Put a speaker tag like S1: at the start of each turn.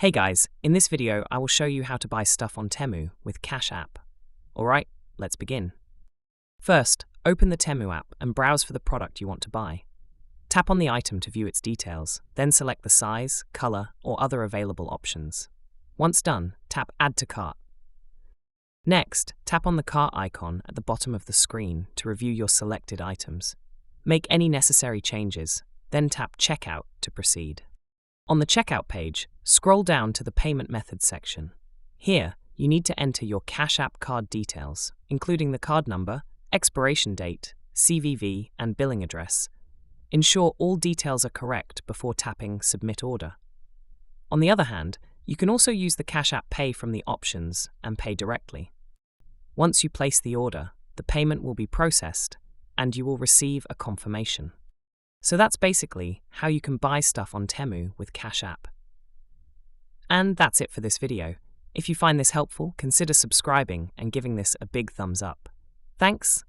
S1: Hey guys, in this video I will show you how to buy stuff on Temu with Cash App. Alright, let's begin. First, open the Temu app and browse for the product you want to buy. Tap on the item to view its details, then select the size, color, or other available options. Once done, tap Add to Cart. Next, tap on the cart icon at the bottom of the screen to review your selected items. Make any necessary changes, then tap Checkout to proceed. On the checkout page, scroll down to the Payment Methods section. Here, you need to enter your Cash App card details, including the card number, expiration date, CVV, and billing address. Ensure all details are correct before tapping Submit Order. On the other hand, you can also use the Cash App Pay from the options and pay directly. Once you place the order, the payment will be processed and you will receive a confirmation. So that's basically how you can buy stuff on Temu with Cash App. And that's it for this video. If you find this helpful, consider subscribing and giving this a big thumbs up. Thanks,